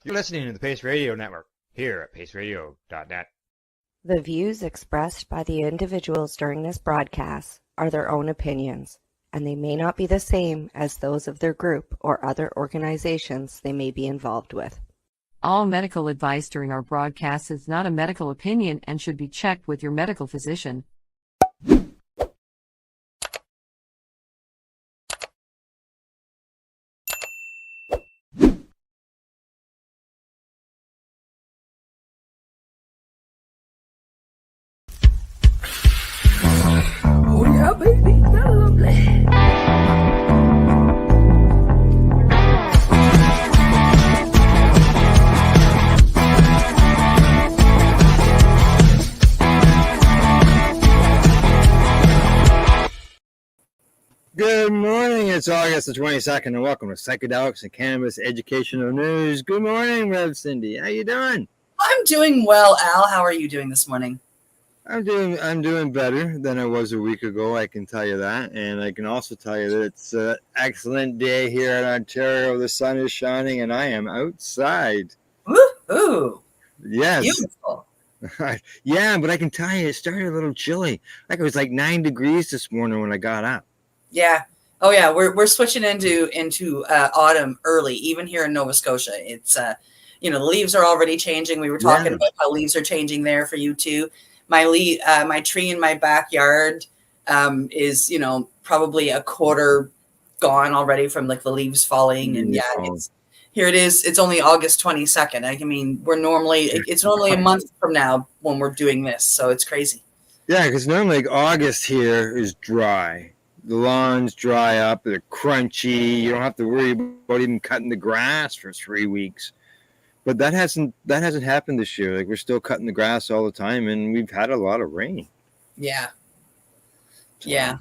You're listening to the Pace Radio Network here at paceradio.net. The views expressed by the individuals during this broadcast are their own opinions, and they may not be the same as those of their group or other organizations they may be involved with. All medical advice during our broadcast is not a medical opinion and should be checked with your medical physician. Oh yeah, baby, that's lovely. Good morning, it's August the 22nd, and welcome to Psychedelics and Cannabis Educational News. Good morning, Rev Cindy. How you doing? I'm doing well, Al. How are you doing this morning? I'm doing better than I was a week ago, I can tell you that. And I can also tell you that it's an excellent day here in Ontario. The sun is shining, and I am outside. Woo-hoo! Yes. Beautiful. Yeah, but I can tell you, it started a little chilly. Like it was like 9 degrees this morning when I got up. Yeah. Oh yeah, we're switching into autumn early, even here in Nova Scotia. It's the leaves are already changing. We were talking about how leaves are changing there for you too. My tree in my backyard is probably a quarter gone already from like the leaves falling, and here it is. It's only August 22nd. I mean, it's normally a month from now when we're doing this, so it's crazy. Yeah, because normally like, August here is dry. The lawns dry up, they're crunchy. You don't have to worry about even cutting the grass for 3 weeks. But that hasn't happened this year. Like we're still cutting the grass all the time, and we've had a lot of rain. Yeah. Yeah.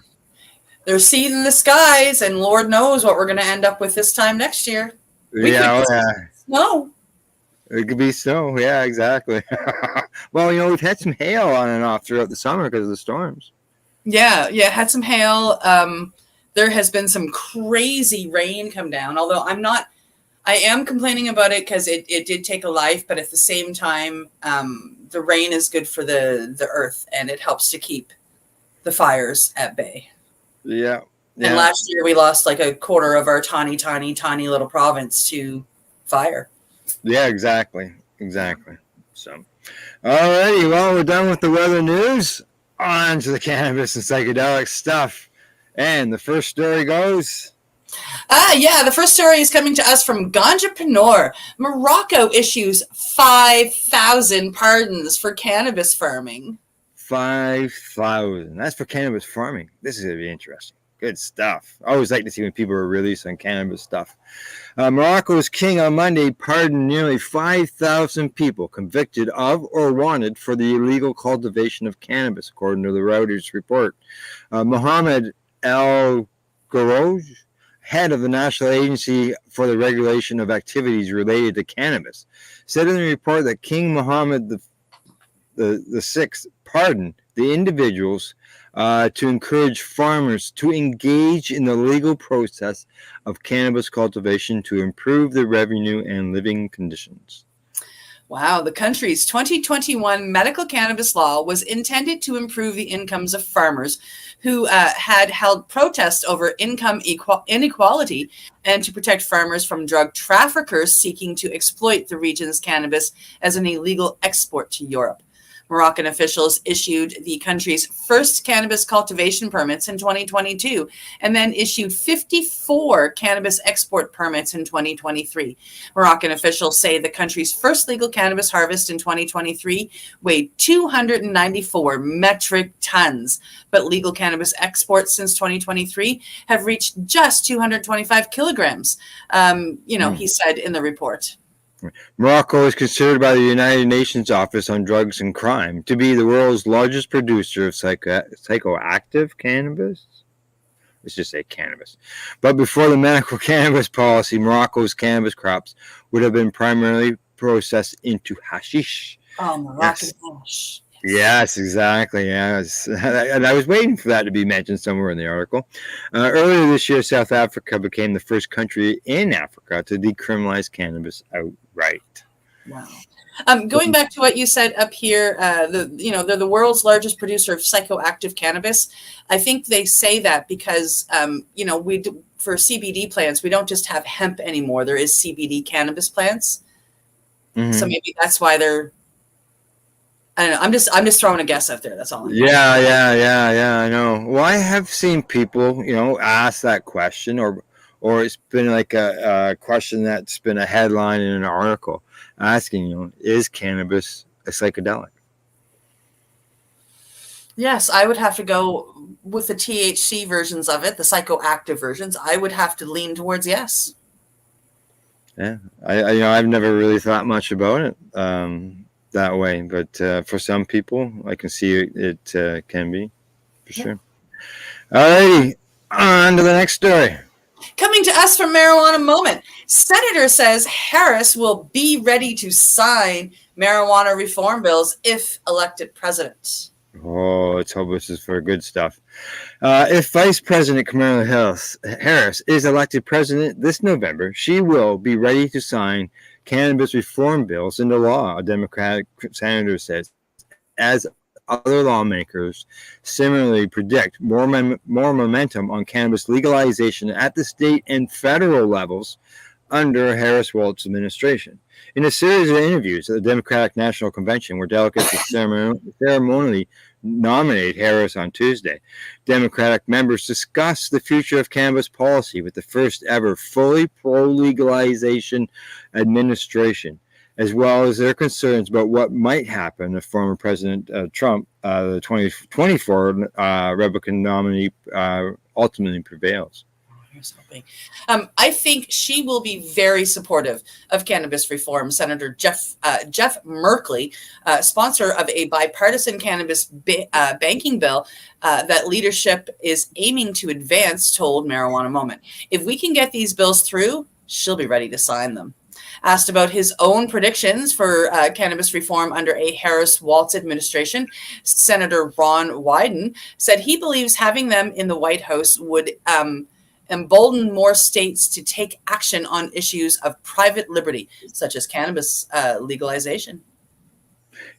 There's seed in the skies, and Lord knows what we're going to end up with this time next year. Snow. It could be snow. Yeah, exactly. Well, we've had some hail on and off throughout the summer because of the storms. Yeah, had some hail. There has been some crazy rain come down, although I am complaining about it because it did take a life, but at the same time, the rain is good for the earth, and it helps to keep the fires at bay. Yeah. And last year we lost like a quarter of our tiny little province to fire. Yeah, exactly. So, alrighty, well, we're done with the weather news. On to the cannabis and psychedelic stuff. And the first story goes... The first story is coming to us from Ganjapreneur. Morocco issues 5,000 pardons for cannabis farming. 5,000. That's for cannabis farming. This is going to be interesting. Good stuff. I always like to see when people are releasing cannabis stuff. Morocco's king on Monday pardoned nearly 5,000 people convicted of or wanted for the illegal cultivation of cannabis, according to the Reuters report. Mohamed El Garouj, head of the National Agency for the Regulation of Activities Related to Cannabis, said in the report that King Mohammed the Sixth pardoned the individuals to encourage farmers to engage in the legal process of cannabis cultivation to improve their revenue and living conditions. Wow, the country's 2021 medical cannabis law was intended to improve the incomes of farmers who had held protests over income inequality and to protect farmers from drug traffickers seeking to exploit the region's cannabis as an illegal export to Europe. Moroccan officials issued the country's first cannabis cultivation permits in 2022 and then issued 54 cannabis export permits in 2023. Moroccan officials say the country's first legal cannabis harvest in 2023 weighed 294 metric tons, but legal cannabis exports since 2023 have reached just 225 kilograms, he said in the report. Morocco is considered by the United Nations Office on Drugs and Crime to be the world's largest producer of psychoactive cannabis. Let's just say cannabis. But before the medical cannabis policy, Morocco's cannabis crops would have been primarily processed into hashish. Oh, Moroccan hash. Yes, exactly. Yes, and I was waiting for that to be mentioned somewhere in the article. Earlier this year, South Africa became the first country in Africa to decriminalize cannabis outright. Wow. Going back to what you said up here, they're the world's largest producer of psychoactive cannabis. I think they say that because, for CBD plants, we don't just have hemp anymore. There is CBD cannabis plants. Mm-hmm. So maybe that's why they're, I don't know. I'm just throwing a guess out there. That's all. Yeah. I know. Well, I have seen people, ask that question, or it's been like a question that's been a headline in an article asking, is cannabis a psychedelic? Yes, I would have to go with the THC versions of it, the psychoactive versions. I would have to lean towards yes. Yeah, I've never really thought much about it that way, but for some people, I can see it can be, for sure. Alrighty, on to the next story. Coming to us from Marijuana Moment, Senator says Harris will be ready to sign marijuana reform bills if elected president. Oh, let's hope this is for good stuff. If Vice President Kamala Harris is elected president this November, she will be ready to sign cannabis reform bills into law, a Democratic senator says, as other lawmakers similarly predict more momentum on cannabis legalization at the state and federal levels under Harris-Walz administration. In a series of interviews at the Democratic National Convention, where delegates ceremonially nominated Harris on Tuesday, Democratic members discussed the future of cannabis policy with the first ever fully pro-legalization administration, as well as their concerns about what might happen if former President Trump, the 2024 Republican nominee, ultimately prevails. I think she will be very supportive of cannabis reform. Senator Jeff Merkley, sponsor of a bipartisan cannabis banking bill that leadership is aiming to advance, told Marijuana Moment. If we can get these bills through, she'll be ready to sign them. Asked about his own predictions for cannabis reform under a Harris-Walz administration, Senator Ron Wyden said he believes having them in the White House would embolden more states to take action on issues of private liberty, such as cannabis legalization.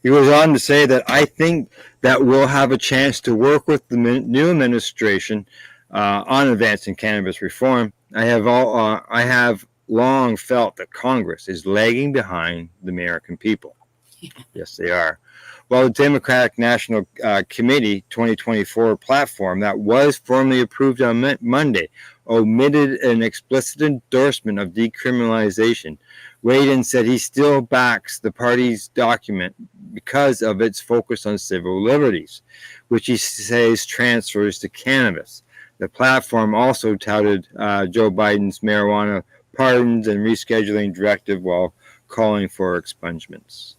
He goes on to say that I think that we'll have a chance to work with the new administration on advancing cannabis reform. I have long felt that Congress is lagging behind the American people. Yes, they are. Well, the Democratic National Committee 2024 platform that was formally approved on Monday omitted an explicit endorsement of decriminalization. Wyden said he still backs the party's document because of its focus on civil liberties, which he says transfers to cannabis. The platform also touted Joe Biden's marijuana pardons and rescheduling directive while calling for expungements.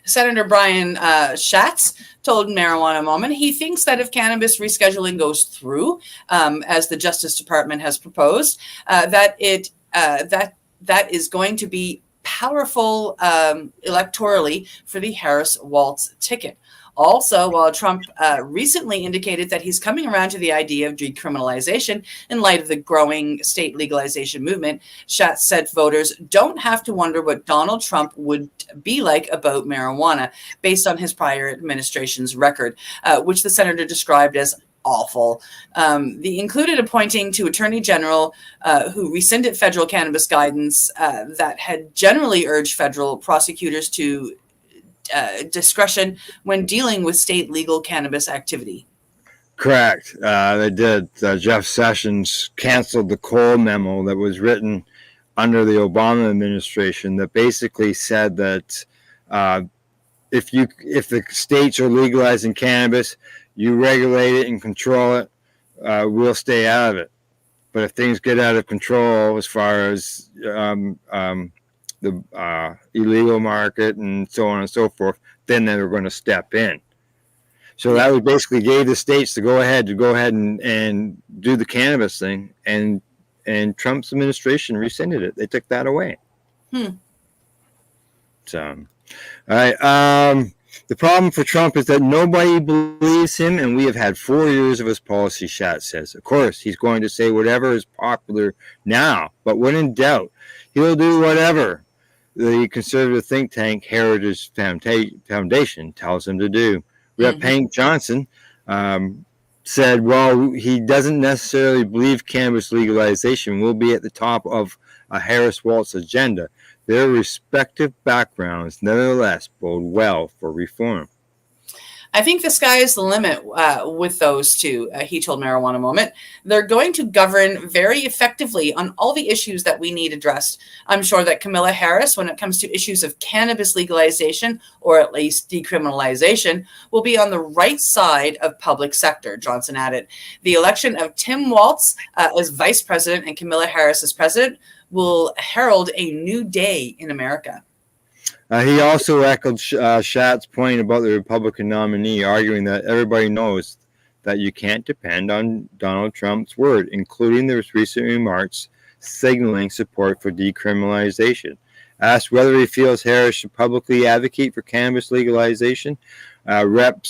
Senator Brian Schatz told Marijuana Moment he thinks that if cannabis rescheduling goes through, as the Justice Department has proposed, that is going to be powerful electorally for the Harris-Walz ticket. Also, while Trump recently indicated that he's coming around to the idea of decriminalization in light of the growing state legalization movement, Schatz said voters don't have to wonder what Donald Trump would be like about marijuana based on his prior administration's record, which the senator described as awful. The included appointing to Attorney General who rescinded federal cannabis guidance that had generally urged federal prosecutors to discretion when dealing with state legal cannabis activity. Correct. They did. Jeff Sessions canceled the Cole memo that was written under the Obama administration that basically said that if the states are legalizing cannabis, you regulate it and control it, we'll stay out of it. But if things get out of control as far as the illegal market and so on and so forth, then they're going to step in. So that was basically gave the states to go ahead and do the cannabis thing, and Trump's administration rescinded it. They took that away. So, all right. The problem for Trump is that nobody believes him, and we have had 4 years of his policy, Schatz says. Of course, he's going to say whatever is popular now, but when in doubt, he'll do whatever the conservative think tank Heritage Foundation tells him to do. Rep. Hank Johnson said, well, he doesn't necessarily believe cannabis legalization will be at the top of a Harris-Walz agenda. Their respective backgrounds nevertheless bode well for reform. I think the sky is the limit with those two, he told Marijuana Moment. They're going to govern very effectively on all the issues that we need addressed. I'm sure that Kamala Harris, when it comes to issues of cannabis legalization, or at least decriminalization, will be on the right side of public sector, Johnson added. The election of Tim Walz as vice president and Kamala Harris as president will herald a new day in America. He also echoed Schatz's point about the Republican nominee, arguing that everybody knows that you can't depend on Donald Trump's word, including their recent remarks signaling support for decriminalization. Asked whether he feels Harris should publicly advocate for cannabis legalization, Rep.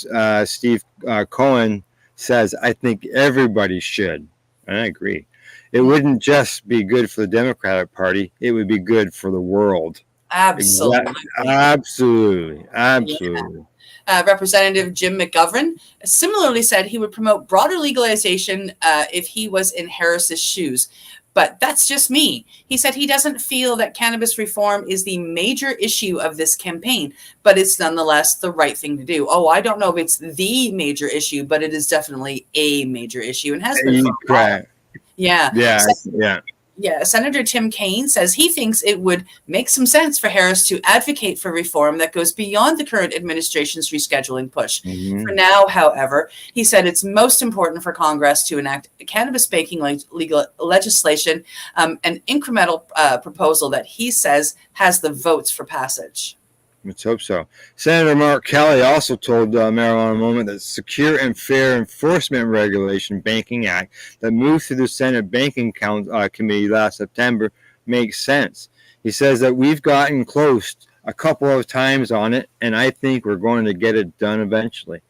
Steve Cohen says, I think everybody should. And I agree. It wouldn't just be good for the Democratic Party, it would be good for the world. Absolutely. Absolutely. Yeah. Representative Jim McGovern similarly said he would promote broader legalization if he was in Harris's shoes. But that's just me. He said he doesn't feel that cannabis reform is the major issue of this campaign, but it's nonetheless the right thing to do. Oh, I don't know if it's the major issue, but it is definitely a major issue and has been for a while. Yeah, Senator Tim Kaine says he thinks it would make some sense for Harris to advocate for reform that goes beyond the current administration's rescheduling push. For now, however, he said it's most important for Congress to enact cannabis banking legal legislation, an incremental proposal that he says has the votes for passage. Let's hope so. Senator Mark Kelly also told Marijuana Moment that Secure and Fair Enforcement Regulation Banking Act that moved through the Senate Banking Committee last September makes sense. He says that we've gotten close a couple of times on it, and I think we're going to get it done eventually.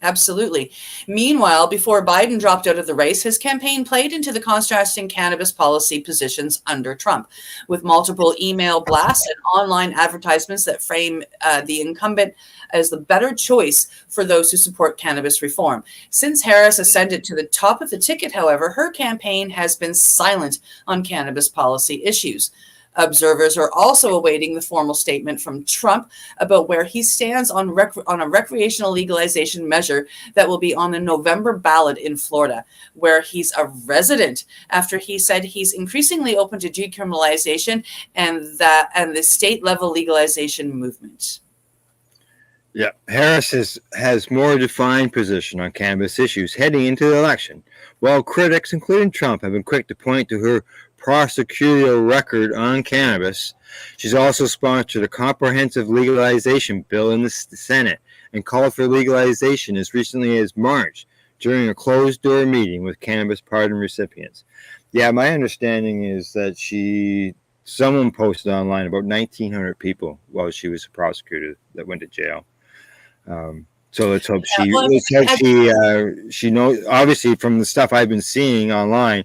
Absolutely. Meanwhile, before Biden dropped out of the race, his campaign played into the contrasting cannabis policy positions under Trump, with multiple email blasts and online advertisements that frame the incumbent as the better choice for those who support cannabis reform. Since Harris ascended to the top of the ticket, however, her campaign has been silent on cannabis policy issues. Observers are also awaiting the formal statement from Trump about where he stands on a recreational legalization measure that will be on the November ballot in Florida, where he's a resident, after he said he's increasingly open to decriminalization and the state level legalization movement. Yeah, Harris has more defined position on cannabis issues heading into the election, while critics, including Trump, have been quick to point to her prosecutorial record on cannabis. She's also sponsored a comprehensive legalization bill in the Senate and called for legalization as recently as March during a closed-door meeting with cannabis pardon recipients. Yeah, my understanding is that someone posted online about 1,900 people while she was a prosecutor that went to jail. So let's hope she knows. Obviously, from the stuff I've been seeing online,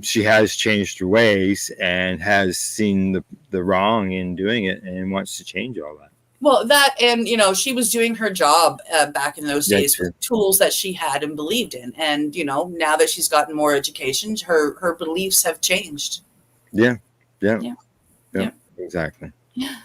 she has changed her ways and has seen the wrong in doing it and wants to change all that. Well, that, and she was doing her job back in those days with tools that she had and believed in, and now that she's gotten more education, her beliefs have changed. Yeah, exactly. Yeah.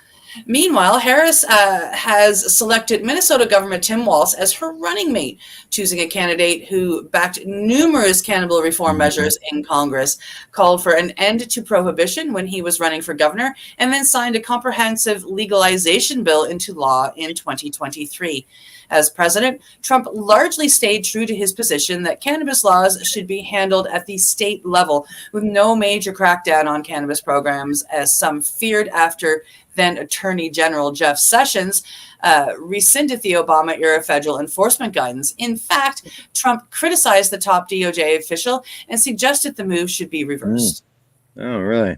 Meanwhile, Harris has selected Minnesota Governor Tim Walz as her running mate, choosing a candidate who backed numerous cannabis reform measures in Congress, called for an end to prohibition when he was running for governor, and then signed a comprehensive legalization bill into law in 2023. As president, Trump largely stayed true to his position that cannabis laws should be handled at the state level, with no major crackdown on cannabis programs, as some feared after then Attorney General Jeff Sessions rescinded the Obama-era federal enforcement guidance. In fact, Trump criticized the top DOJ official and suggested the move should be reversed. Oh, really?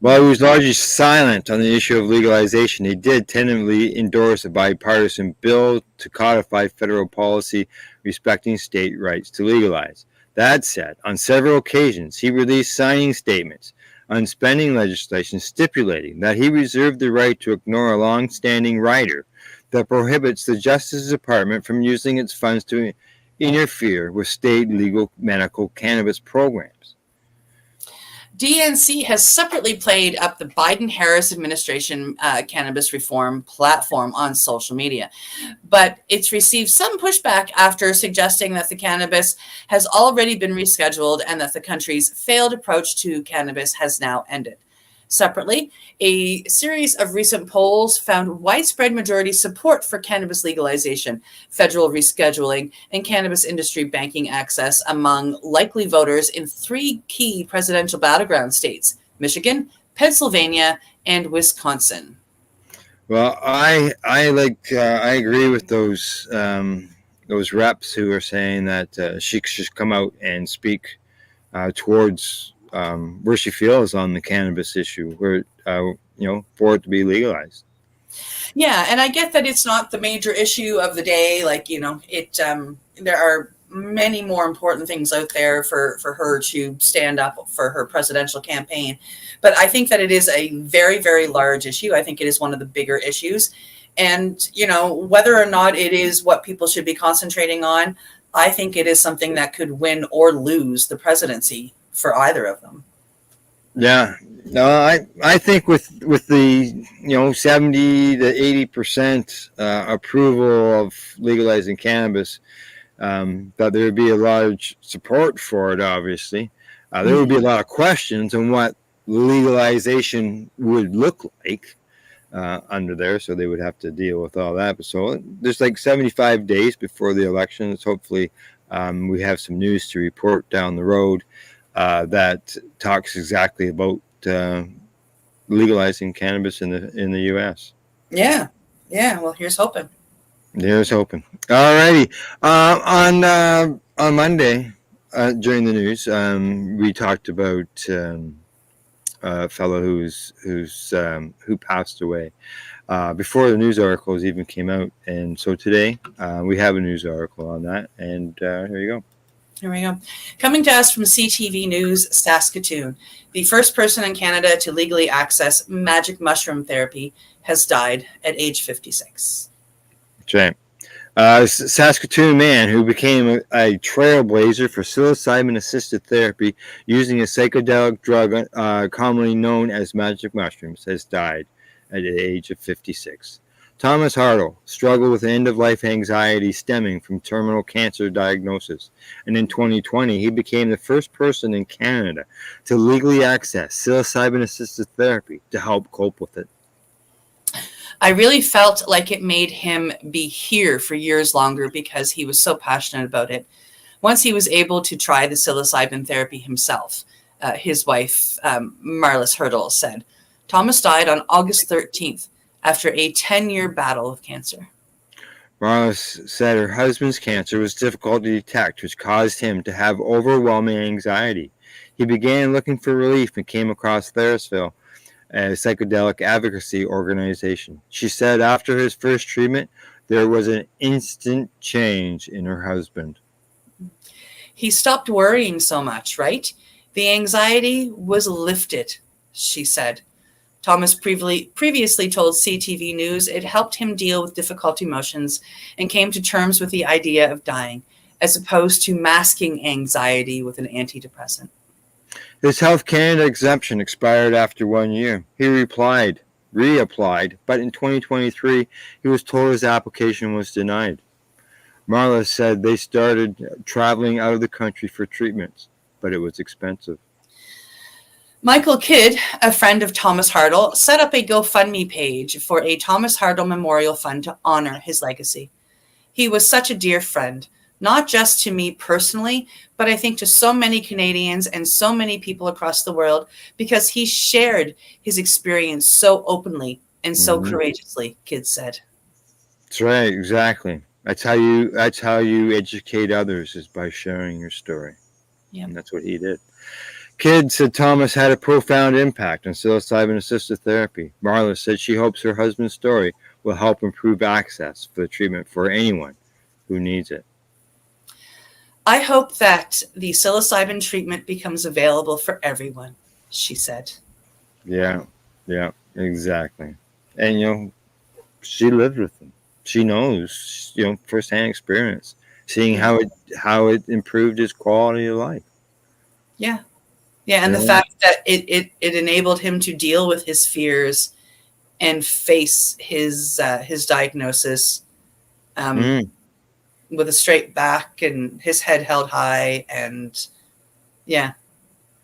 While he was largely silent on the issue of legalization, he did tentatively endorse a bipartisan bill to codify federal policy respecting state rights to legalize. That said, on several occasions, he released signing statements on spending legislation stipulating that he reserved the right to ignore a long-standing rider that prohibits the Justice Department from using its funds to interfere with state legal medical cannabis programs. DNC has separately played up the Biden-Harris administration cannabis reform platform on social media, but it's received some pushback after suggesting that the cannabis has already been rescheduled and that the country's failed approach to cannabis has now ended. Separately, a series of recent polls found widespread majority support for cannabis legalization, federal rescheduling, and cannabis industry banking access among likely voters in 3 key presidential battleground states: Michigan, Pennsylvania, and Wisconsin. Well, I agree with those reps who are saying that she should come out and speak towards where she feels on the cannabis issue, where for it to be legalized. Yeah, and I get that it's not the major issue of the day. Like, there are many more important things out there for her to stand up for her presidential campaign. But I think that it is a very, very large issue. I think it is one of the bigger issues. And, whether or not it is what people should be concentrating on, I think it is something that could win or lose the presidency for either of them. Yeah, no, I think with the 70 to 80% approval of legalizing cannabis, that there would be a large support for it. Obviously, there would be a lot of questions on what legalization would look like under there, so they would have to deal with all that. But so there's like 75 days before the elections. Hopefully, we have some news to report down the road that talks exactly about legalizing cannabis in the U.S. Yeah. Well, here's hoping. Here's hoping. All righty. On Monday during the news, we talked about a fellow who passed away before the news articles even came out, and so today we have a news article on that, and here you go. Here we go. Coming to us from CTV News, Saskatoon, the first person in Canada to legally access magic mushroom therapy has died at age 56. That's right. Saskatoon man who became a trailblazer for psilocybin-assisted therapy using a psychedelic drug commonly known as magic mushrooms has died at the age of 56. Thomas Hartle struggled with end-of-life anxiety stemming from terminal cancer diagnosis, and in 2020, he became the first person in Canada to legally access psilocybin-assisted therapy to help cope with it. I really felt like it made him be here for years longer because he was so passionate about it. Once he was able to try the psilocybin therapy himself, his wife, Marlis Hurdle, said, Thomas died on August 13th. After a 10-year battle of cancer. Marlis said her husband's cancer was difficult to detect, which caused him to have overwhelming anxiety. He began looking for relief and came across Therasville, a psychedelic advocacy organization. She said after his first treatment, there was an instant change in her husband. He stopped worrying so much, right? The anxiety was lifted, she said. Thomas previously told CTV News it helped him deal with difficult emotions and came to terms with the idea of dying, as opposed to masking anxiety with an antidepressant. His Health Canada exemption expired after 1 year. He reapplied, but in 2023, he was told his application was denied. Marla said they started traveling out of the country for treatments, but it was expensive. Michael Kidd, a friend of Thomas Hartle, set up a GoFundMe page for a Thomas Hartle Memorial Fund to honor his legacy. He was such a dear friend, not just to me personally, but I think to so many Canadians and so many people across the world, because he shared his experience so openly and so courageously, Kidd said. That's right, exactly. That's how you educate others, is by sharing your story. Yeah. And that's what he did. Kidd said Thomas had a profound impact on psilocybin-assisted therapy. Marla said she hopes her husband's story will help improve access for the treatment for anyone who needs it. I hope that the psilocybin treatment becomes available for everyone, she said. Yeah, exactly. And, she lived with them. She knows, firsthand experience, seeing how it improved his quality of life. Yeah. Yeah, and the fact that it enabled him to deal with his fears and face his diagnosis with a straight back and his head held high, and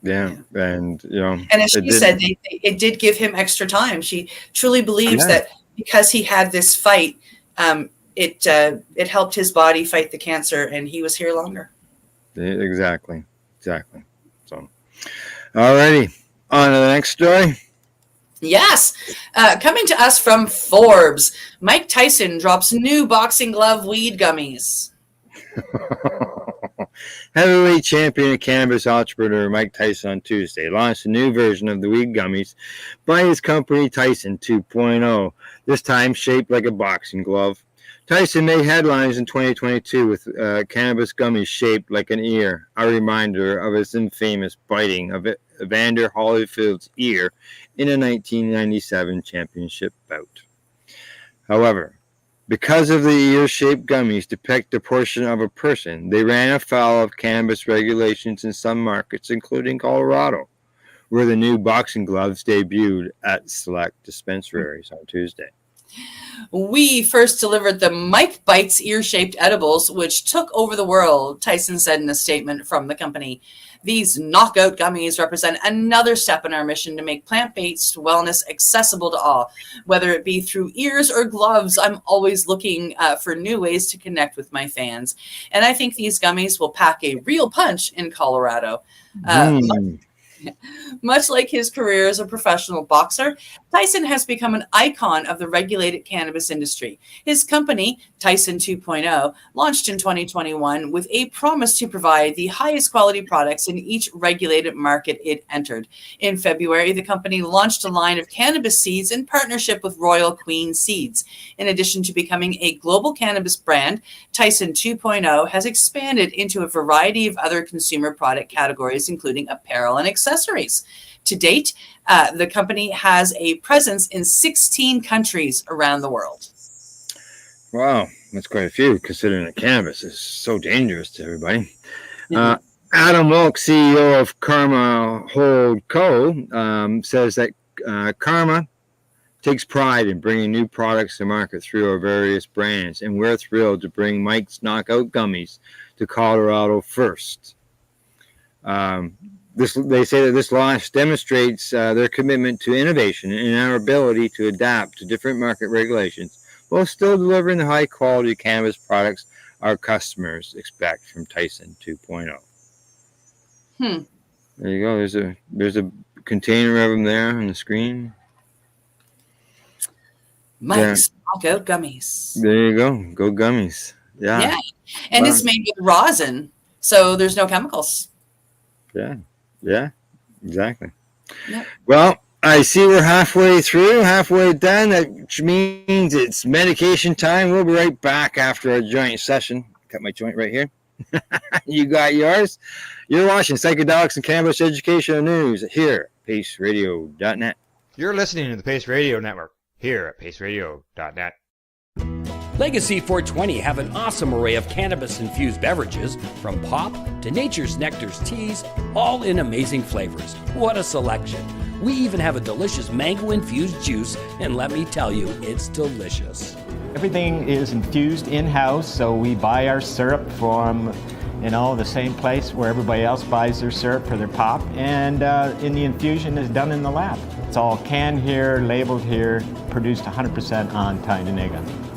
and and as she said, it did give him extra time. She truly believes that because he had this fight, it helped his body fight the cancer, and he was here longer. Exactly. So, alrighty, on to the next story. Yes. Coming to us from Forbes, Mike Tyson drops new boxing glove weed gummies. Heavyweight champion and cannabis entrepreneur Mike Tyson on Tuesday launched a new version of the weed gummies by his company Tyson 2.0, this time shaped like a boxing glove. Tyson made headlines in 2022 with cannabis gummies shaped like an ear, a reminder of his infamous biting of Evander Holyfield's ear in a 1997 championship bout. However, because of the ear-shaped gummies depict a portion of a person, they ran afoul of cannabis regulations in some markets, including Colorado, where the new boxing gloves debuted at select dispensaries on Tuesday. We first delivered the Mike Bites ear-shaped edibles, which took over the world, Tyson said in a statement from the company. These knockout gummies represent another step in our mission to make plant-based wellness accessible to all. Whether it be through ears or gloves, I'm always looking for new ways to connect with my fans. And I think these gummies will pack a real punch in Colorado. Much like his career as a professional boxer, Tyson has become an icon of the regulated cannabis industry. His company, Tyson 2.0, launched in 2021 with a promise to provide the highest quality products in each regulated market it entered. In February, the company launched a line of cannabis seeds in partnership with Royal Queen Seeds. In addition to becoming a global cannabis brand, Tyson 2.0 has expanded into a variety of other consumer product categories, including apparel and accessories. To date, the company has a presence in 16 countries around the world. Wow, that's quite a few, considering that cannabis is so dangerous to everybody. Adam Wilk, CEO of Karma Hold Co., says that Karma takes pride in bringing new products to market through our various brands, and we're thrilled to bring Mike's Knockout Gummies to Colorado first. They say that this launch demonstrates their commitment to innovation and our ability to adapt to different market regulations while still delivering the high-quality cannabis products our customers expect from Tyson 2.0. There you go. There's a container of them there on the screen. Mike's Knockout Gummies. There you go. Go Gummies. Yeah. And it's made with rosin, so there's no chemicals. Yeah, exactly. Yep. Well, I see we're halfway done. That means it's medication time. We'll be right back after our joint session. Cut my joint right here. You got yours. You're watching Psychedelics and Cannabis Educational News here at paceradio.net. You're listening to the Pace Radio Network here at paceradio.net. Legacy 420 have an awesome array of cannabis-infused beverages, from pop to Nature's Nectar's teas, all in amazing flavors. What a selection. We even have a delicious mango-infused juice, and let me tell you, it's delicious. Everything is infused in-house, so we buy our syrup from, the same place where everybody else buys their syrup for their pop, and the infusion is done in the lab. It's all canned here, labeled here, produced 100% on Tyndonega.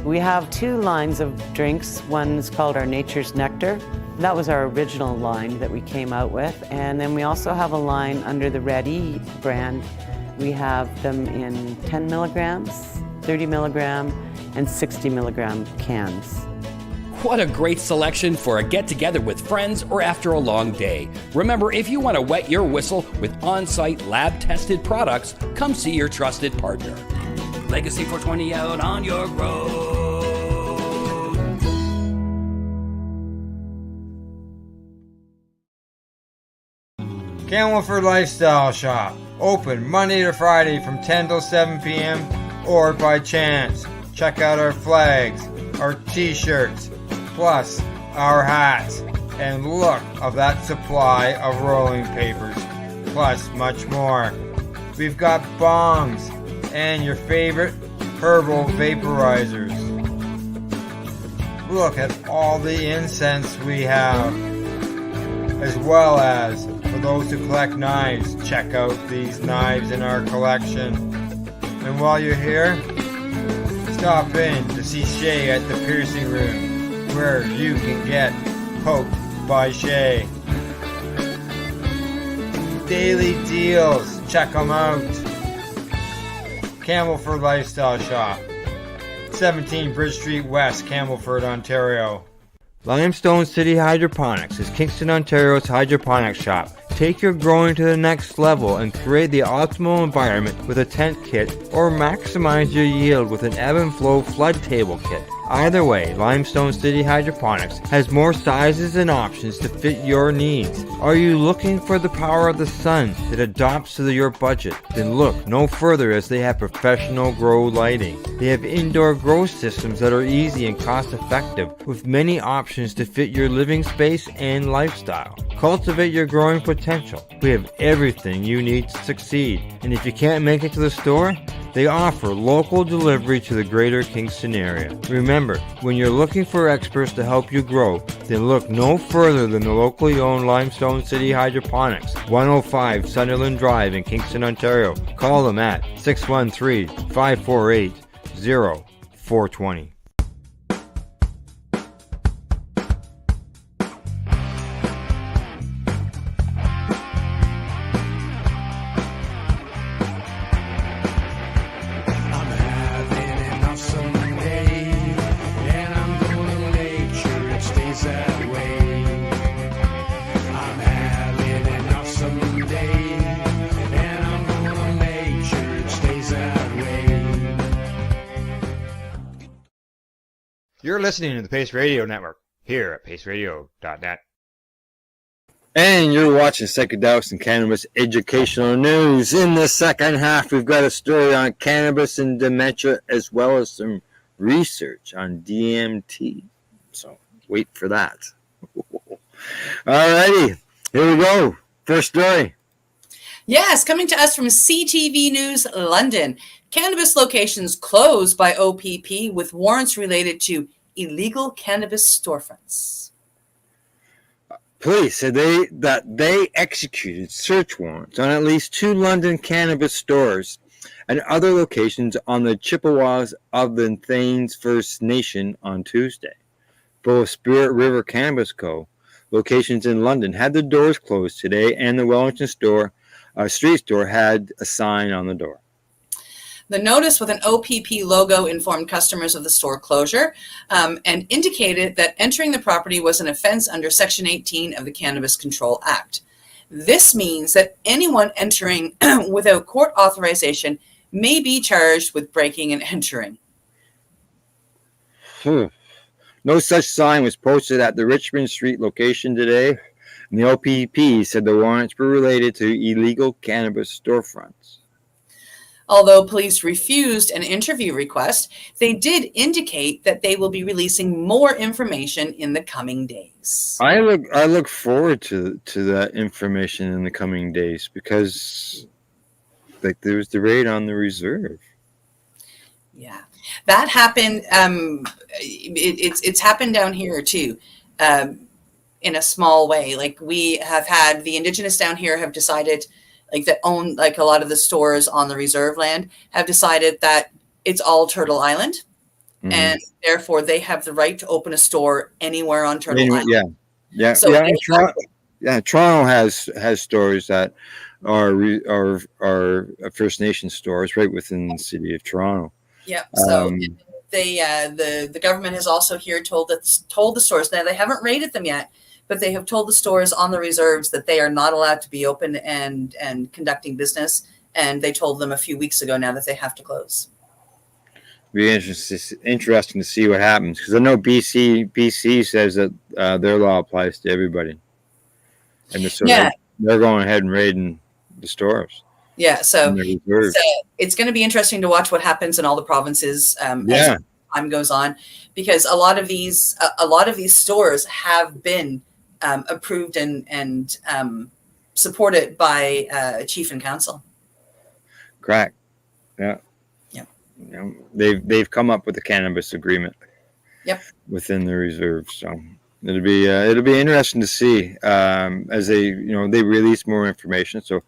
We have two lines of drinks. One's called our Nature's Nectar. That was our original line that we came out with. And then we also have a line under the Red E brand. We have them in 10 milligrams, 30 milligram, and 60 milligram cans. What a great selection for a get-together with friends or after a long day. Remember, if you want to wet your whistle with on-site lab-tested products, come see your trusted partner. Legacy 420 out on your road. Campbellford Lifestyle Shop. Open Monday to Friday from 10 till 7 p.m. or by chance. Check out our flags, our t-shirts, plus our hats, and look of that supply of rolling papers, plus much more. We've got bongs and your favorite herbal vaporizers. Look at all the incense we have, as well as for those who collect knives, check out these knives in our collection. And while you're here, stop in to see Shay at the piercing room, where you can get poked by Shay. Daily deals, check them out. Campbellford Lifestyle Shop, 17 Bridge Street West, Campbellford, Ontario. Limestone City Hydroponics is Kingston, Ontario's hydroponics shop. Take your growing to the next level and create the optimal environment with a tent kit, or maximize your yield with an ebb and flow flood table kit. Either way, Limestone City Hydroponics has more sizes and options to fit your needs. Are you looking for the power of the sun that adapts to your budget? Then look no further, as they have professional grow lighting. They have indoor grow systems that are easy and cost effective, with many options to fit your living space and lifestyle. Cultivate your growing potential. We have everything you need to succeed. And if you can't make it to the store, they offer local delivery to the greater Kingston area. Remember, when you're looking for experts to help you grow, then look no further than the locally owned Limestone City Hydroponics, 105 Sunderland Drive in Kingston, Ontario. Call them at 613-548-0420. You're listening to the Pace Radio Network here at paceradio.net. And you're watching Psychedelics and Cannabis Educational News. In the second half, we've got a story on cannabis and dementia, as well as some research on DMT. So wait for that. Alrighty, here we go. First story. Yes, coming to us from CTV News London. Cannabis locations closed by OPP with warrants related to illegal cannabis storefronts. Police said they executed search warrants on at least 2 London cannabis stores and other locations on the Chippewas of the Thanes First Nation on Tuesday. Both Spirit River Cannabis Co. locations in London had their doors closed today, and the Wellington street store had a sign on the door. The notice with an OPP logo informed customers of the store closure and indicated that entering the property was an offense under Section 18 of the Cannabis Control Act. This means that anyone entering without court authorization may be charged with breaking and entering. No such sign was posted at the Richmond Street location today, and the OPP said the warrants were related to illegal cannabis storefronts. Although police refused an interview request, they did indicate that they will be releasing more information in the coming days. I look forward to that information in the coming days, because like there was the raid on the reserve. Yeah, that happened. It's happened down here too, in a small way. Like we have had the Indigenous down here have decided, like that own like a lot of the stores on the reserve land have decided that it's all Turtle Island, and therefore they have the right to open a store anywhere on Turtle Island. Yeah. So Toronto has stores that are First Nation stores right within the city of Toronto. Yeah. So the government has also here told the stores, now they haven't raided them yet, but they have told the stores on the reserves that they are not allowed to be open and conducting business. And they told them a few weeks ago now that they have to close. Be interesting to see what happens, because I know BC says that their law applies to everybody, and so they're going ahead and raiding the stores. Yeah, so it's going to be interesting to watch what happens in all the provinces as time goes on, because a lot of these stores have been approved and supported by chief and council. Correct. Yeah. They've come up with a cannabis agreement. Yep. Within the reserve, so it'll be interesting to see as they release more information. So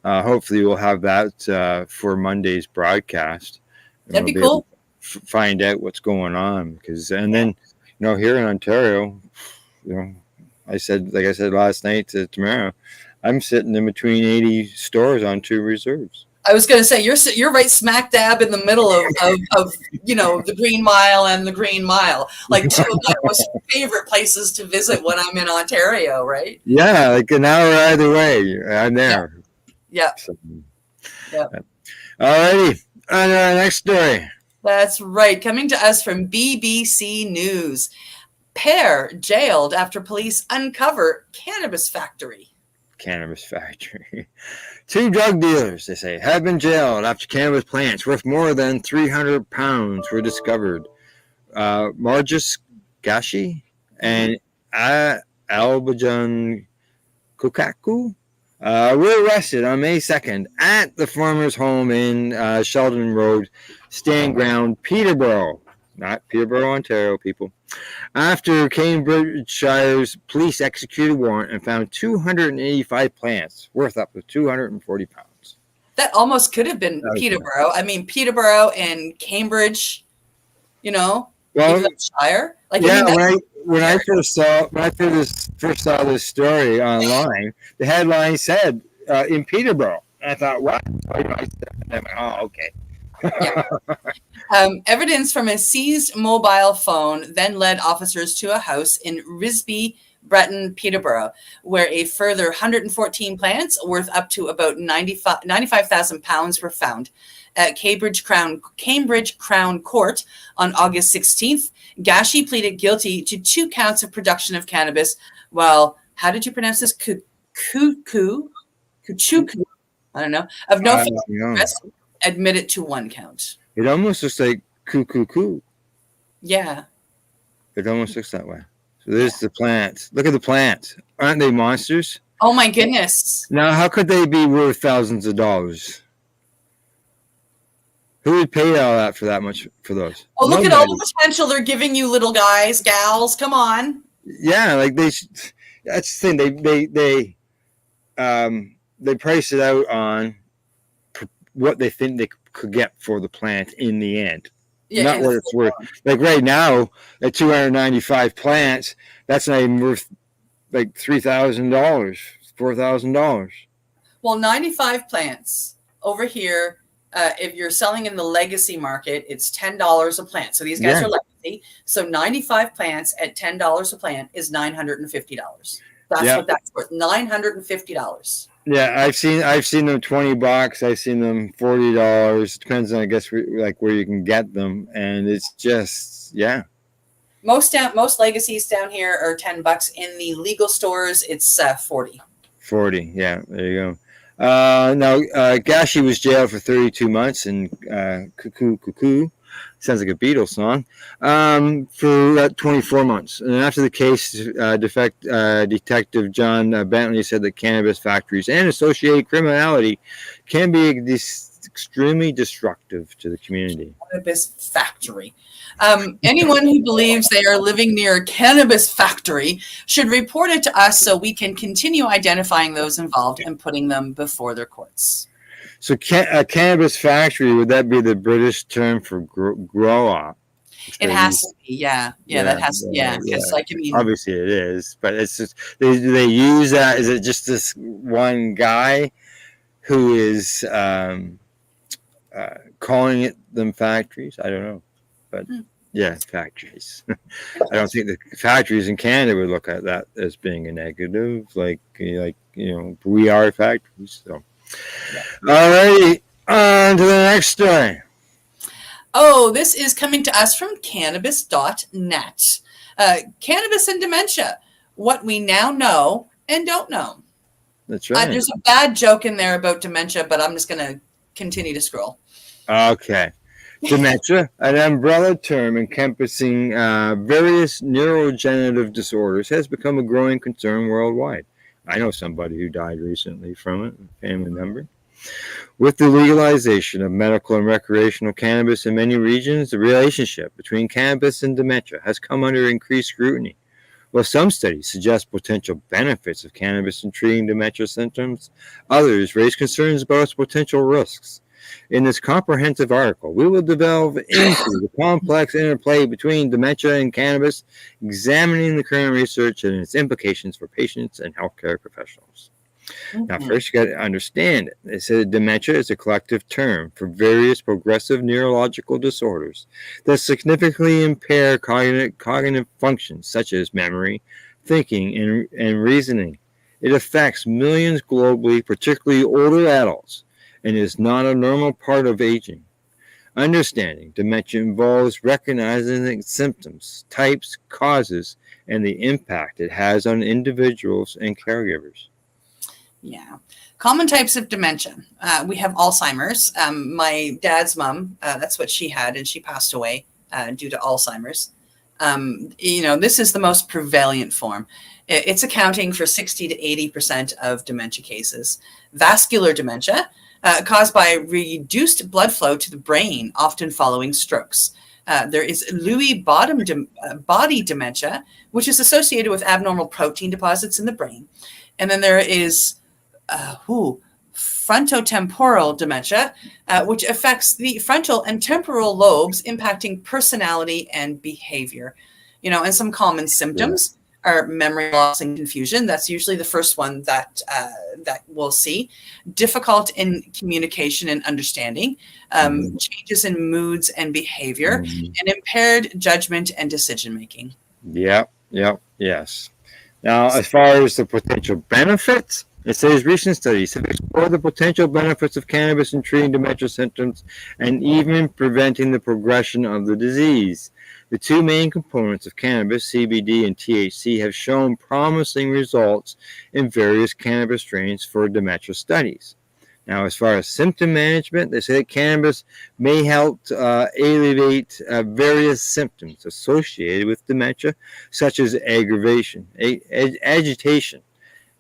hopefully we'll have that for Monday's broadcast. That'd be cool. Find out what's going on, and then here in Ontario, like I said last night to Tamara, I'm sitting in between 80 stores on 2 reserves. I was going to say you're right smack dab in the middle of the Green Mile and the Green Mile, like 2 of my most favorite places to visit when I'm in Ontario, right? Yeah, like an hour either way, I'm there. Yeah. All righty, on our next story. That's right. Coming to us from BBC News, pair jailed after police uncover cannabis factory. Cannabis factory. 2 drug dealers, they say, have been jailed after cannabis plants worth more than 300 pounds were discovered. Marjus Gashi and Albajan Kukaku were arrested on May 2nd at the farmer's home in Sheldon Road, Stand Ground, Peterborough. Not Peterborough, Ontario, people. After Cambridgeshire's police executed a warrant and found 285 plants worth up to 240 pounds. That almost could have been Peterborough. I mean, Peterborough and Cambridge, Shire. Like, when I first saw this story online, the headline said in Peterborough, and I thought, what? Oh, okay. Yeah. Evidence from a seized mobile phone then led officers to a house in Risby, Breton, Peterborough, where a further 114 plants worth up to about 95,000 pounds were found. At Cambridge Crown Court on August 16th, Gashi pleaded guilty to 2 counts of production of cannabis. Well, how did you pronounce this? Kuchuku? I don't know. Of no arrest, admitted to 1 count. It almost looks like cuckoo. Yeah. It almost looks that way. So there's the plants. Look at the plants. Aren't they monsters? Oh my goodness. Now, how could they be worth thousands of dollars? Who would pay all that for that much for those? Oh, look at all the potential they're giving you, little guys, gals. Come on. Yeah, like that's the thing. They price it out on what they think they could get for the plant in the end. Yeah, not what it's worth. Like right now, at 295 plants, that's not even worth like $3,000, $4,000. Well, 95 plants over here. If you're selling in the legacy market, it's $10 a plant. So these guys are legacy. So 95 plants at $10 a plant is $950. That's what that's worth. $950. Yeah, I've seen them $20. I've seen them $40. Depends on, I guess, like where you can get them, and it's just Most legacies down here are $10. In the legal stores, it's 40. 40. Yeah, there you go. Now, Gashi was jailed for 32 months in Cuckoo. Sounds like a Beatles song. For 24 months. And after the case, Detective John Bentley said that cannabis factories and associated criminality can be extremely destructive to the community. Cannabis factory. Anyone who believes they are living near a cannabis factory should report it to us so we can continue identifying those involved and putting them before their courts. So a cannabis factory, would that be the British term for grow-op? It has to be, that has to, because like, I mean, obviously it is, but it's just, they use that, is it just this one guy who is calling it them factories? I don't know. But yeah, factories. I don't think the factories in Canada would look at that as being a negative, like we are factories. So, all righty, on to the next story. Oh, this is coming to us from cannabis.net. Cannabis and Dementia, what we now know and don't know. That's right. There's a bad joke in there about dementia, but I'm just going to continue to scroll. Okay. Dementia, an umbrella term encompassing various neurodegenerative disorders, has become a growing concern worldwide. I know somebody who died recently from it, a family member. With the legalization of medical and recreational cannabis in many regions, the relationship between cannabis and dementia has come under increased scrutiny. While some studies suggest potential benefits of cannabis in treating dementia symptoms, others raise concerns about its potential risks. In this comprehensive article, we will delve into the complex interplay between dementia and cannabis, examining the current research and its implications for patients and healthcare professionals. Now, first, you got to understand it. They said dementia is a collective term for various progressive neurological disorders that significantly impair cognitive functions such as memory, thinking, and reasoning. It affects millions globally, particularly older adults, and is not a normal part of aging. Understanding dementia involves recognizing its symptoms, types, causes, and the impact it has on individuals and caregivers. Yeah. Common types of dementia. We have Alzheimer's. My dad's mom, that's what she had, and she passed away due to Alzheimer's. This is the most prevalent form. It's accounting for 60 to 80% of dementia cases. Vascular dementia, caused by reduced blood flow to the brain, often following strokes. There is Lewy body dementia, which is associated with abnormal protein deposits in the brain. And then there is frontotemporal dementia, which affects the frontal and temporal lobes, impacting personality and behavior. And some common symptoms are memory loss and confusion. That's usually the first one that we'll see. Difficult in communication and understanding, changes in moods and behavior, and impaired judgment and decision making. Yes. Now, as far as the potential benefits, it says recent studies have explored the potential benefits of cannabis in treating dementia symptoms and even preventing the progression of the disease. The two main components of cannabis, CBD and THC, have shown promising results in various cannabis strains for dementia studies. Now, as far as symptom management, they say that cannabis may help alleviate various symptoms associated with dementia, such as aggravation, agitation,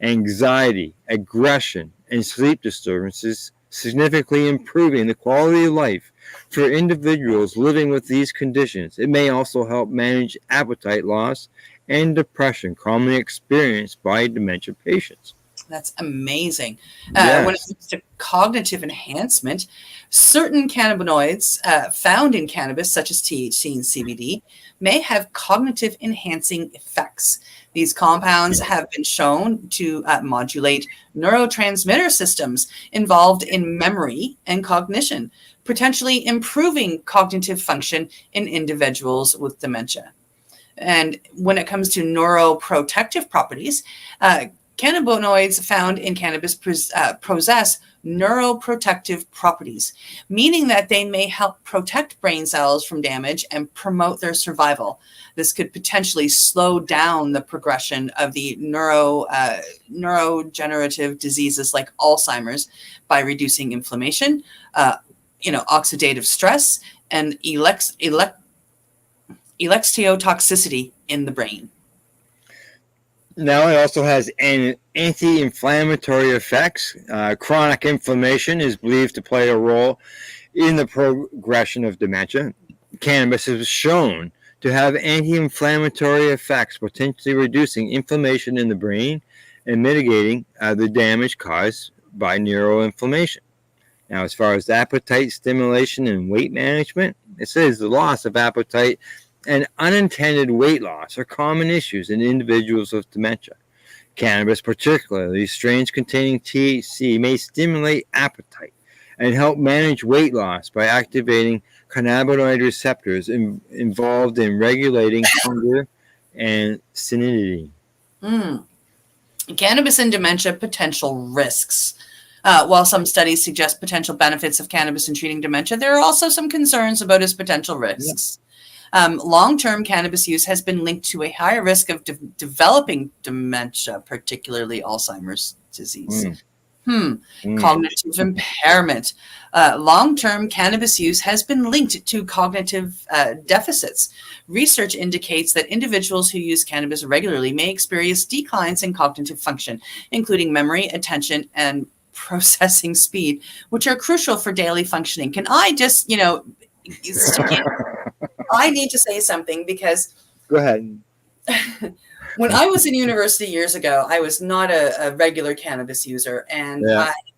anxiety, aggression, and sleep disturbances, significantly improving the quality of life for individuals living with these conditions. It may also help manage appetite loss and depression commonly experienced by dementia patients. That's amazing. Yes. When it comes to cognitive enhancement, certain cannabinoids found in cannabis, such as THC and CBD, may have cognitive enhancing effects. These compounds have been shown to modulate neurotransmitter systems involved in memory and cognition, potentially improving cognitive function in individuals with dementia. And when it comes to neuroprotective properties, cannabinoids found in cannabis possess neuroprotective properties, meaning that they may help protect brain cells from damage and promote their survival. This could potentially slow down the progression of the neurodegenerative diseases like Alzheimer's by reducing inflammation, oxidative stress, and electrotoxicity in the brain. Now, it also has anti-inflammatory effects. Chronic inflammation is believed to play a role in the progression of dementia. Cannabis is shown to have anti-inflammatory effects, potentially reducing inflammation in the brain and mitigating the damage caused by neuroinflammation. Now, as far as appetite stimulation and weight management, it says the loss of appetite and unintended weight loss are common issues in individuals with dementia. Cannabis, particularly strains containing THC, may stimulate appetite and help manage weight loss by activating cannabinoid receptors involved in regulating hunger and satiety. Cannabis and dementia potential risks. While some studies suggest potential benefits of cannabis in treating dementia, there are also some concerns about its potential risks. Long-term cannabis use has been linked to a higher risk of developing dementia, particularly Alzheimer's disease. Cognitive impairment. Long-term cannabis use has been linked to cognitive deficits. Research indicates that individuals who use cannabis regularly may experience declines in cognitive function, including memory, attention, and processing speed, which are crucial for daily functioning. Can I just, I need to say something because... Go ahead. When I was in university years ago, I was not a regular cannabis user, and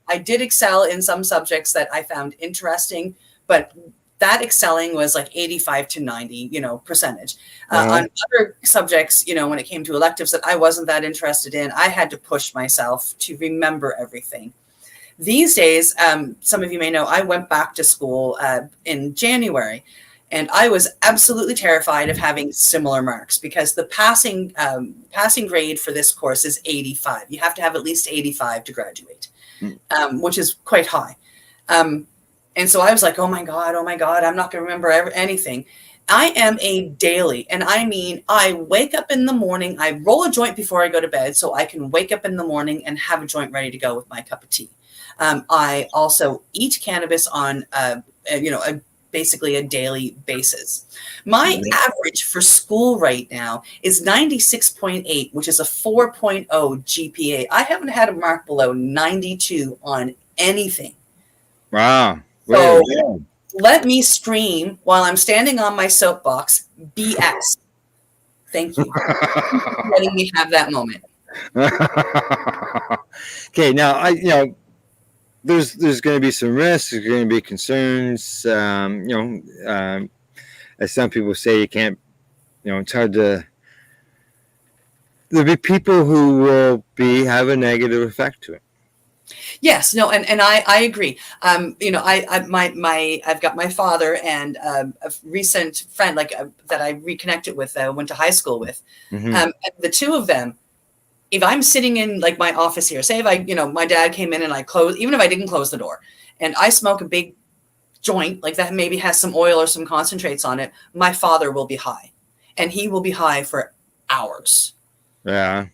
I did excel in some subjects that I found interesting, but that excelling was like 85 to 90, percentage. On other subjects, when it came to electives that I wasn't that interested in, I had to push myself to remember everything. These days, some of you may know, I went back to school in January. And I was absolutely terrified of having similar marks because the passing grade for this course is 85. You have to have at least 85 to graduate, which is quite high. And so I was like, oh my God, I'm not going to remember anything. I am a daily, and I mean, I wake up in the morning, I roll a joint before I go to bed so I can wake up in the morning and have a joint ready to go with my cup of tea. I also eat cannabis on, basically a daily basis. My average for school right now is 96.8, which is a 4.0 GPA. I haven't had a mark below 92 on anything. Wow. So let me scream while I'm standing on my soapbox, BS. Thank you for letting me have that moment. Okay, now there's going to be some risks. There's going to be concerns. As some people say, you can't. It's hard to. There'll be people who will have a negative effect to it. Yes, no, and I agree. I've got my father and a recent friend that I reconnected with, went to high school with. And the two of them. If I'm sitting in my office here, say if my dad came in and I closed, even if I didn't close the door, and I smoke a big joint that maybe has some oil or some concentrates on it, my father will be high, and he will be high for hours. Yeah.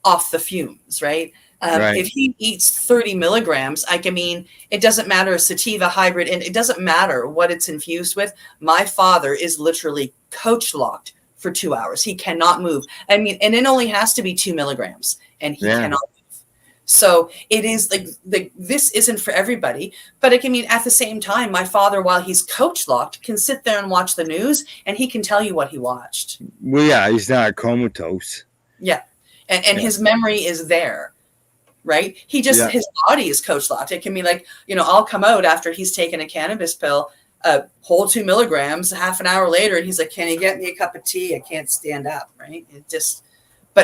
Off the fumes, right? If he eats 30 milligrams, it doesn't matter, sativa hybrid, and it doesn't matter what it's infused with. My father is literally coach locked for 2 hours. He cannot move. And it only has to be 2 milligrams, and he cannot move. So it is this isn't for everybody. But at the same time, my father, while he's coach locked, can sit there and watch the news, and he can tell you what he watched. Well, yeah, he's not comatose. Yeah, and his memory is there, right? He just his body is coach locked. It can be I'll come out after he's taken a cannabis pill. A whole 2 milligrams, half an hour later, and he's like, can you get me a cup of tea? I can't stand up, right?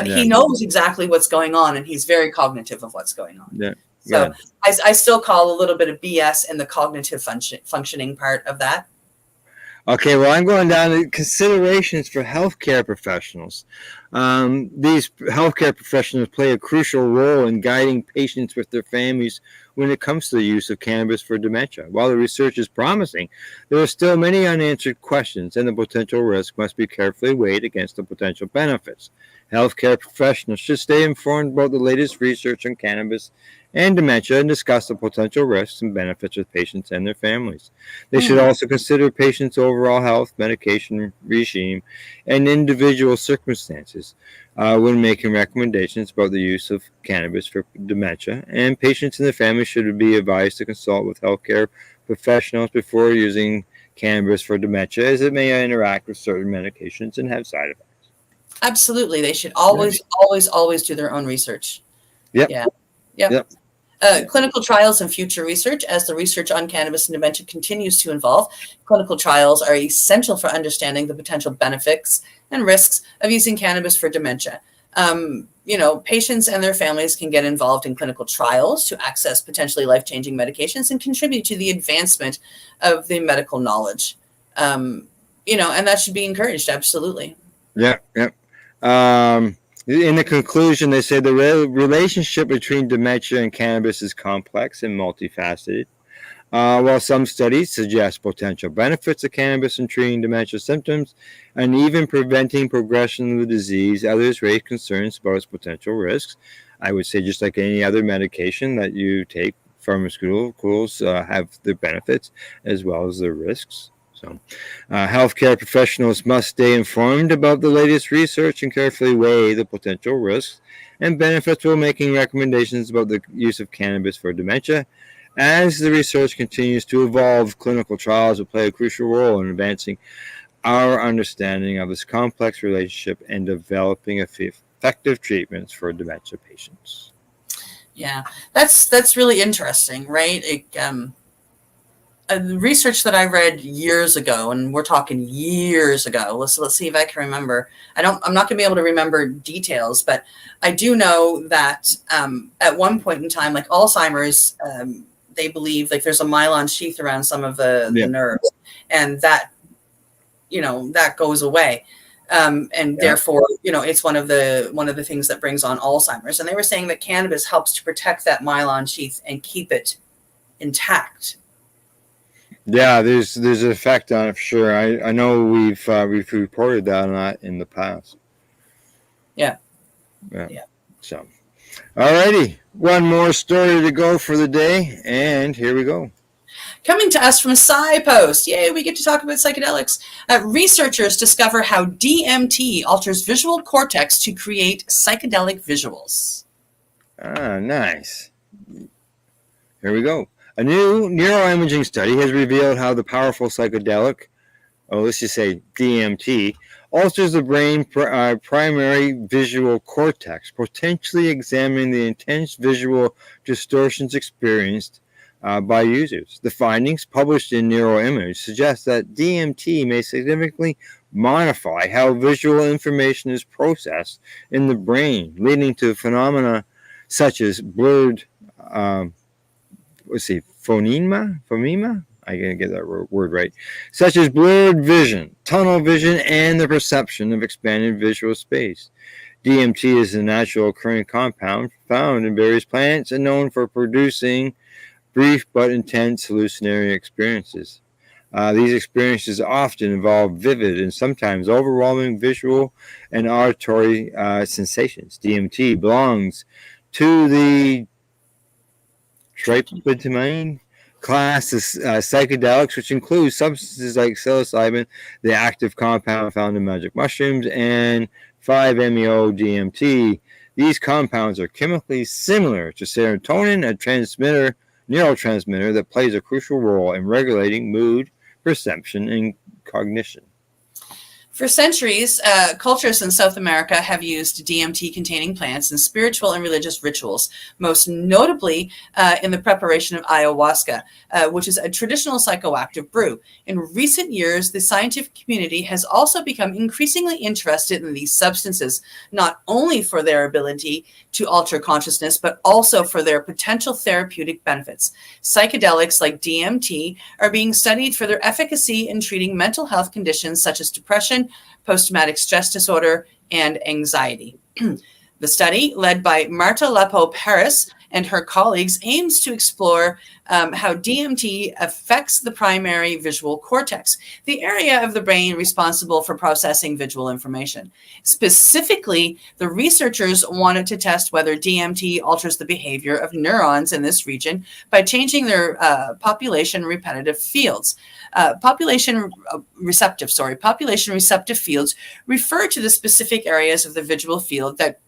He knows exactly what's going on, and he's very cognitive of what's going on. Yeah. So I still call a little bit of BS in the cognitive functioning part of that. Okay, well, I'm going down to considerations for healthcare professionals. These healthcare professionals play a crucial role in guiding patients with their families when it comes to the use of cannabis for dementia. While the research is promising, there are still many unanswered questions, and the potential risk must be carefully weighed against the potential benefits. Healthcare professionals should stay informed about the latest research on cannabis and dementia and discuss the potential risks and benefits with patients and their families. They should also consider patients' overall health, medication regime, and individual circumstances when making recommendations about the use of cannabis for dementia. And patients and their families should be advised to consult with healthcare professionals before using cannabis for dementia, as it may interact with certain medications and have side effects. Absolutely. They should always do their own research. Yep. Yeah. Yep. Clinical trials and future research. As the research on cannabis and dementia continues to evolve, clinical trials are essential for understanding the potential benefits and risks of using cannabis for dementia. patients and their families can get involved in clinical trials to access potentially life-changing medications and contribute to the advancement of the medical knowledge. And that should be encouraged, absolutely. Yeah. In the conclusion, they say the relationship between dementia and cannabis is complex and multifaceted. While some studies suggest potential benefits of cannabis in treating dementia symptoms and even preventing progression of the disease, others raise concerns about its potential risks. I would say just like any other medication that you take, pharmaceuticals have their benefits as well as their risks. So, healthcare professionals must stay informed about the latest research and carefully weigh the potential risks and benefits while making recommendations about the use of cannabis for dementia. As the research continues to evolve, clinical trials will play a crucial role in advancing our understanding of this complex relationship and developing effective treatments for dementia patients. Yeah, that's really interesting, right? Research that I read years ago, and we're talking years ago. Let's see if I can remember. I'm not going to be able to remember details, but I do know that at one point in time, like Alzheimer's, they believe like there's a myelin sheath around some of the nerves, and that goes away. Therefore, it's one of the things that brings on Alzheimer's. And they were saying that cannabis helps to protect that myelin sheath and keep it intact. Yeah, there's an effect on it for sure. I know we've reported that on that in the past. Yeah. So, alrighty, one more story to go for the day, and here we go. Coming to us from SciPost. Yay, we get to talk about psychedelics. Researchers discover how DMT alters visual cortex to create psychedelic visuals. Ah, nice. Here we go. A new neuroimaging study has revealed how the powerful psychedelic, let's just say DMT, alters the brain primary visual cortex, potentially examining the intense visual distortions experienced by users. The findings, published in Neuroimage, suggest that DMT may significantly modify how visual information is processed in the brain, leading to phenomena such as blurred, phonema? I gotta get that word right. Such as blurred vision, tunnel vision, and the perception of expanded visual space. DMT is a natural occurring compound found in various plants and known for producing brief but intense hallucinatory experiences. These experiences often involve vivid and sometimes overwhelming visual and auditory sensations. DMT belongs to the tryptamine class of psychedelics, which includes substances like psilocybin, the active compound found in magic mushrooms, and 5-MeO-DMT. These compounds are chemically similar to serotonin, a neurotransmitter that plays a crucial role in regulating mood, perception, and cognition. For centuries, cultures in South America have used DMT-containing plants in spiritual and religious rituals, most notably in the preparation of ayahuasca, which is a traditional psychoactive brew. In recent years, the scientific community has also become increasingly interested in these substances, not only for their ability to alter consciousness, but also for their potential therapeutic benefits. Psychedelics like DMT are being studied for their efficacy in treating mental health conditions such as depression, post-traumatic stress disorder, and anxiety. The study, led by Marta Lepo Paris and her colleagues, aims to explore how DMT affects the primary visual cortex, the area of the brain responsible for processing visual information. Specifically, the researchers wanted to test whether DMT alters the behavior of neurons in this region by changing their population receptive fields. Population receptive fields refer to the specific areas of the visual field that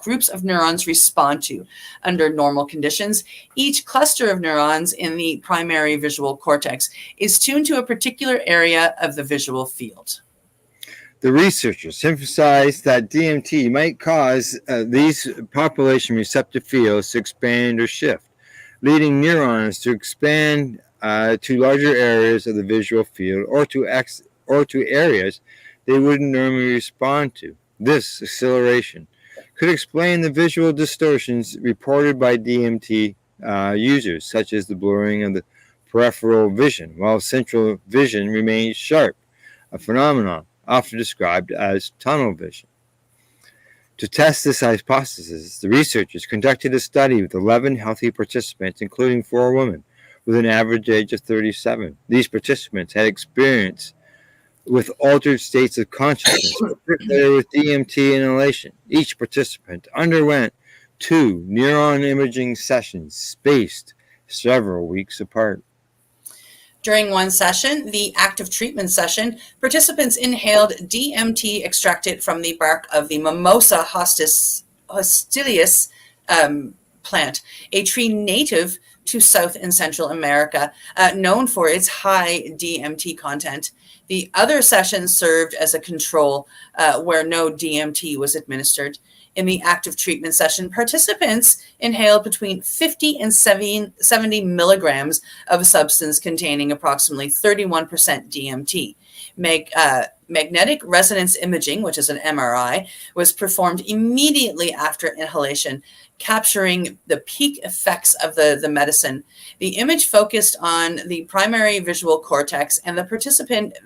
groups of neurons respond to under normal conditions. Each cluster of neurons in the primary visual cortex is tuned to a particular area of the visual field. The researchers emphasized that DMT might cause these population receptive fields to expand or shift, leading neurons to expand to larger areas of the visual field or to areas they wouldn't normally respond to. This acceleration could explain the visual distortions reported by DMT users, such as the blurring of the peripheral vision, while central vision remains sharp, a phenomenon often described as tunnel vision. To test this hypothesis, the researchers conducted a study with 11 healthy participants, including 4 women, with an average age of 37. These participants had experience with altered states of consciousness, particularly with DMT inhalation. Each participant underwent 2 neuron imaging sessions spaced several weeks apart. During one session, the active treatment session, participants inhaled DMT extracted from the bark of the Mimosa hostilis plant, a tree native to South and Central America, known for its high DMT content. The other session served as a control where no DMT was administered. In the active treatment session, participants inhaled between 50 and 70 milligrams of a substance containing approximately 31% DMT. Magnetic resonance imaging, which is an MRI, was performed immediately after inhalation, capturing the peak effects of the medicine. The image focused on the primary visual cortex, and the participant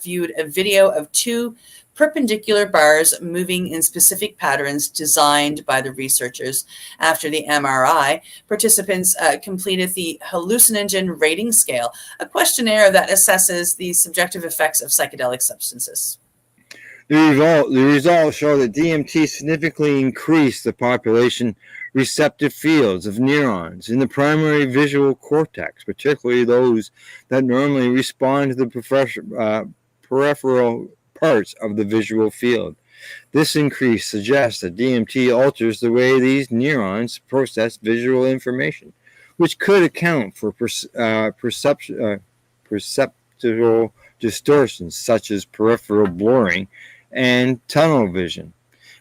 viewed a video of 2 perpendicular bars moving in specific patterns designed by the researchers. After the MRI, participants completed the hallucinogen rating scale, a questionnaire that assesses the subjective effects of psychedelic substances. The results show that DMT significantly increased the population receptive fields of neurons in the primary visual cortex, particularly those that normally respond to the peripheral parts of the visual field. This increase suggests that DMT alters the way these neurons process visual information, which could account for perceptual distortions such as peripheral blurring and tunnel vision.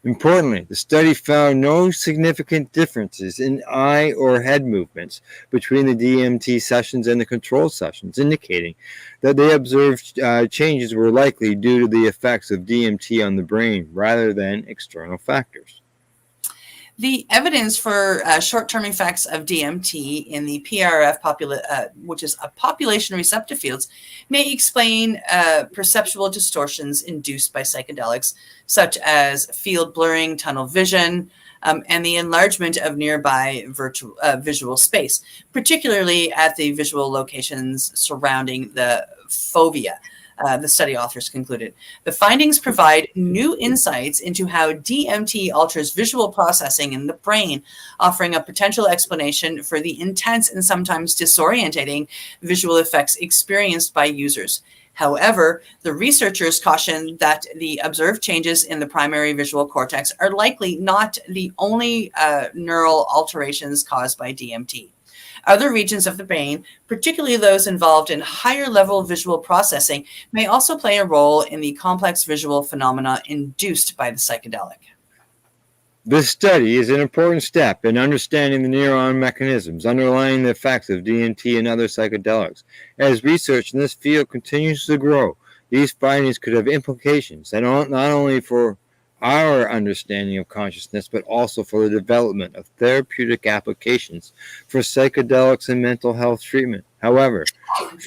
Importantly, the study found no significant differences in eye or head movements between the DMT sessions and the control sessions, indicating that they observed changes were likely due to the effects of DMT on the brain rather than external factors. The evidence for short-term effects of DMT in the PRF, which is a population receptor fields, may explain perceptual distortions induced by psychedelics, such as field blurring, tunnel vision, and the enlargement of nearby visual space, particularly at the visual locations surrounding the fovea. The study authors concluded. The findings provide new insights into how DMT alters visual processing in the brain, offering a potential explanation for the intense and sometimes disorientating visual effects experienced by users. However, the researchers caution that the observed changes in the primary visual cortex are likely not the only neural alterations caused by DMT. Other regions of the brain, particularly those involved in higher level visual processing, may also play a role in the complex visual phenomena induced by the psychedelic. This study is an important step in understanding the neuron mechanisms underlying the effects of DMT and other psychedelics. As research in this field continues to grow, these findings could have implications not only for our understanding of consciousness, but also for the development of therapeutic applications for psychedelics and mental health treatment. However,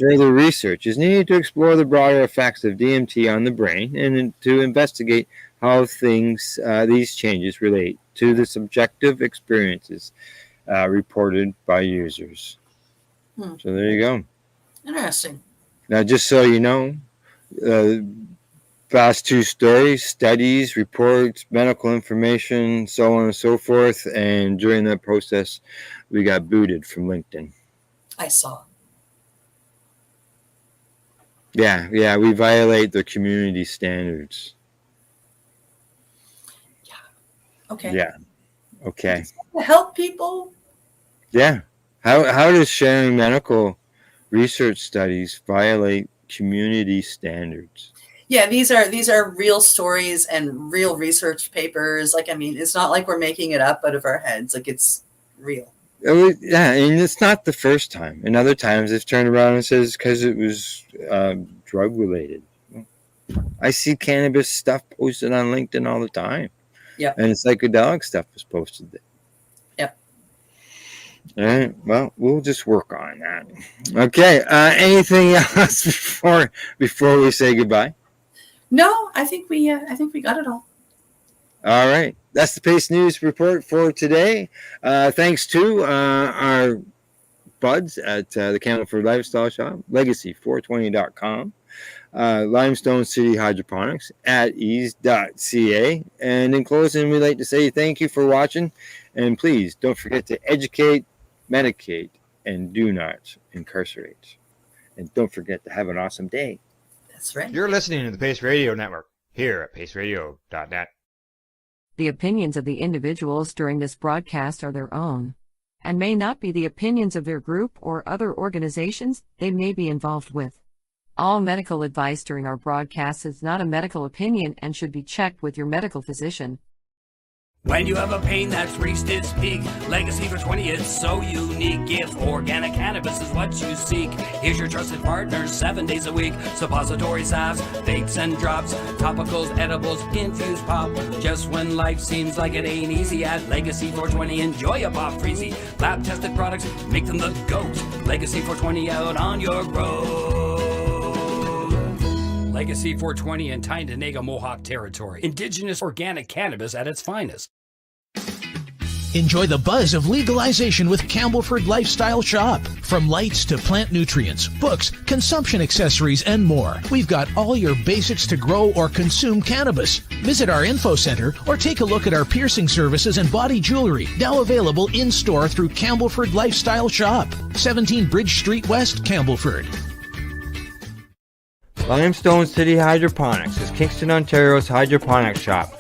further research is needed to explore the broader effects of DMT on the brain and to investigate how these changes relate to the subjective experiences reported by users. So there you go. Interesting. Now, just so you know, last 2 stories, studies, reports, medical information, so on and so forth. And during that process, we got booted from LinkedIn. I saw. Yeah, we violate the community standards. Okay. Yeah. Okay. To help people. Yeah. How does sharing medical research studies violate community standards? Yeah, these are real stories and real research papers. Like, I mean, it's not like we're making it up out of our heads. Like, it's real. Yeah, and it's not the first time. And other times they've turned around and says because it was drug related. I see cannabis stuff posted on LinkedIn all the time. Yep. And the psychedelic stuff was posted there. Yep. All right. Well, we'll just work on that. Okay. Anything else before we say goodbye? No, I think we got it all. All right. That's the Pace News Report for today. Thanks to our buds at the Campbellford Lifestyle Shop, legacy420.com, Limestone City Hydroponics, At-Eze.ca. And in closing, we'd like to say thank you for watching. And please don't forget to educate, medicate, and do not incarcerate. And don't forget to have an awesome day. That's right. You're listening to the Pace Radio Network here at paceradio.net. The opinions of the individuals during this broadcast are their own, and may not be the opinions of their group or other organizations they may be involved with. All medical advice during our broadcast is not a medical opinion and should be checked with your medical physician. When you have a pain that's reached its peak, Legacy for 20 is so unique. If organic cannabis is what you seek, here's your trusted partner 7 days a week. Suppository salves, vapes and drops, topicals, edibles, infused pop. Just when life seems like it ain't easy, at Legacy 420 enjoy a pop freezy. Lab tested products make them the GOAT. Legacy 420 out on your road. Legacy 420 in Tyndonega Mohawk territory. Indigenous organic cannabis at its finest. Enjoy the buzz of legalization with Campbellford Lifestyle Shop. From lights to plant nutrients, books, consumption accessories, and more. We've got all your basics to grow or consume cannabis. Visit our info center or take a look at our piercing services and body jewelry, now available in-store through Campbellford Lifestyle Shop. 17 Bridge Street West, Campbellford. Limestone City Hydroponics is Kingston, Ontario's hydroponics shop.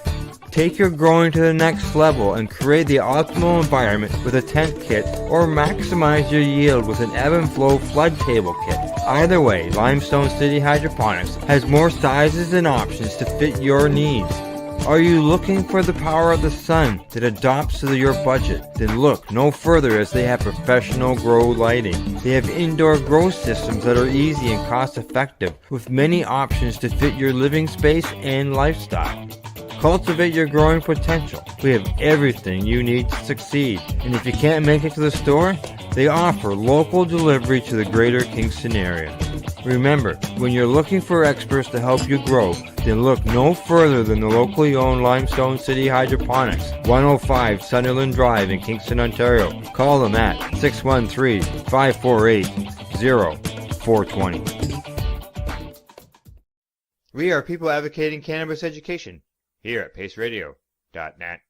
Take your growing to the next level and create the optimal environment with a tent kit, or maximize your yield with an ebb and flow flood table kit. Either way, Limestone City Hydroponics has more sizes and options to fit your needs. Are you looking for the power of the sun that adapts to your budget? Then look no further, as they have professional grow lighting. They have indoor grow systems that are easy and cost effective, with many options to fit your living space and lifestyle. Cultivate your growing potential. We have everything you need to succeed. And if you can't make it to the store, they offer local delivery to the greater Kingston area. Remember, when you're looking for experts to help you grow, then look no further than the locally owned Limestone City Hydroponics, 105 Sunderland Drive in Kingston, Ontario. Call them at 613-548-0420. We are people advocating cannabis education here at paceradio.net.